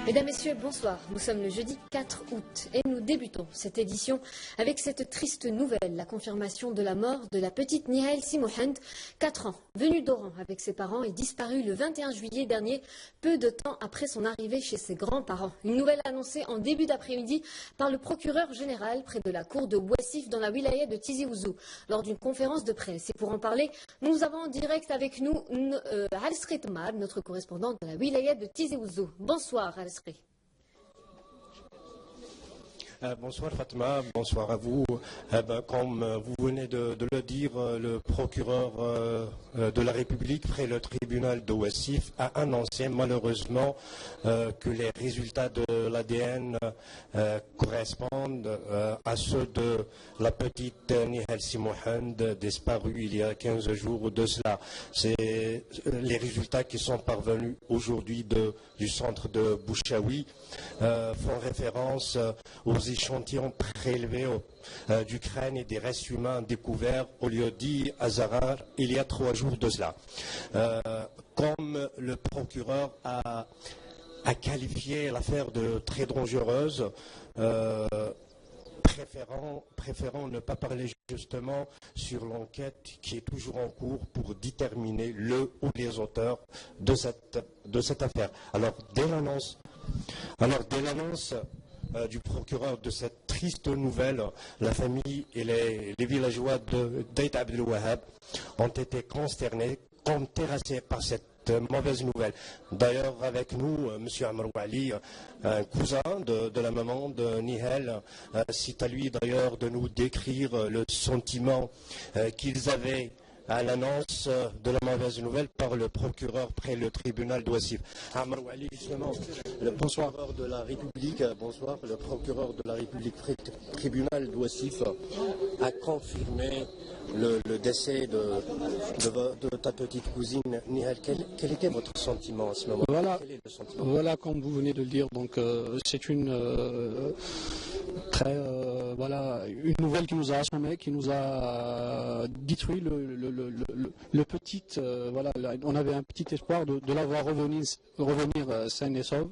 Mesdames, Messieurs, bonsoir. Nous sommes le jeudi 4 août et nous débutons cette édition avec cette triste nouvelle, la confirmation de la mort de la petite Nihal Simohand, 4 ans, venue d'Oran avec ses parents et disparue le 21 juillet dernier, peu de temps après son arrivée chez ses grands-parents. Une nouvelle annoncée en début d'après-midi par le procureur général près de la cour de Ouassif dans la wilaya de Tizi Ouzou lors d'une conférence de presse. Et pour en parler, nous avons en direct avec nous Alsri Tomad, notre correspondante de la wilaya de Tizi Ouzou. Bonsoir Alsri. Bonsoir Fatma, bonsoir à vous. Comme vous venez de le dire, le procureur de la République près le tribunal de Ouassif a annoncé malheureusement que les résultats de l'ADN correspondent à ceux de la petite Nihal Simohand disparue il y a 15 jours de cela. C'est les résultats qui sont parvenus aujourd'hui du centre de Bouchaoui font référence aux échantillons prélevés du crâne et des restes humains découverts au lieu-dit Azarar il y a 3 jours de cela. Comme le procureur a qualifié l'affaire de très dangereuse, préférant ne pas parler justement sur l'enquête qui est toujours en cours pour déterminer le ou les auteurs de cette affaire. Alors, dès l'annonce du procureur de cette triste nouvelle, la famille et les villageois d'Aït Abdel Wahab ont été consternés, comme terrassés par cette mauvaise nouvelle. D'ailleurs, avec nous, M. Amr Wali, un cousin de la maman de Nihal, c'est à lui d'ailleurs de nous décrire le sentiment qu'ils avaient à l'annonce de la mauvaise nouvelle par le procureur près le tribunal d'Ouassif. Amr Wali, justement, le procureur de la République, bonsoir, le procureur de la République près le tribunal d'Ouassif a confirmé le décès de ta petite cousine Nihal. Quel était votre sentiment à ce moment? Voilà, comme vous venez de le dire, donc c'est une une nouvelle qui nous a assommé, qui nous a détruit le petit. On avait un petit espoir de la voir revenir saine et sauve.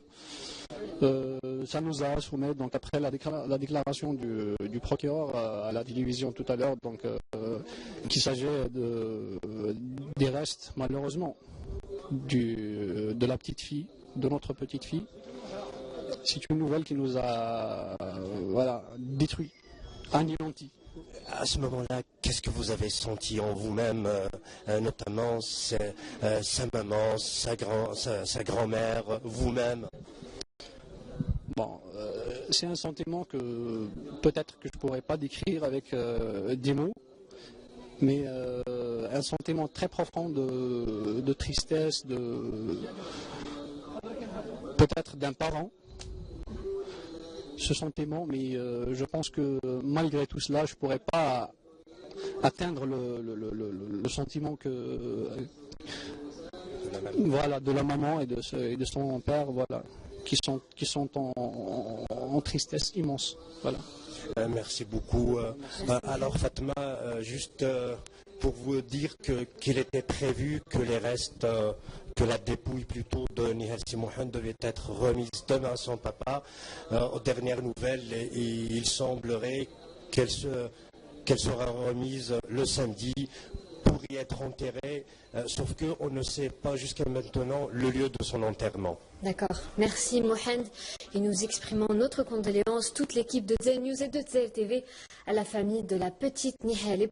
Ça nous a assommé, donc après la déclaration du procureur à la télévision tout à l'heure, donc qu'il s'agit des restes malheureusement de la petite fille, de notre petite fille. C'est une nouvelle qui nous a détruit, anéanti. À ce moment-là, qu'est-ce que vous avez senti en vous-même, notamment sa maman, sa grand-mère, vous-même? Bon, c'est un sentiment que peut-être que je ne pourrais pas décrire avec des mots, mais un sentiment très profond de tristesse, peut-être d'un parent. Ce sentiment, mais je pense que malgré tout cela, je ne pourrais pas atteindre le sentiment de la maman et de son père, qui sont en tristesse immense. Voilà. Merci beaucoup. Alors Fatma, juste pour vous dire qu'il était prévu que les restes, que la dépouille plutôt de Nihal Simohand devait être remise demain à son papa. Aux dernières nouvelles, il semblerait qu'elle sera remise le samedi pour y être enterrée, sauf qu'on ne sait pas jusqu'à maintenant le lieu de son enterrement. D'accord. Merci Mohand. Et nous exprimons notre condoléance, toute l'équipe de Z News et de Z TV, à la famille de la petite Nihal.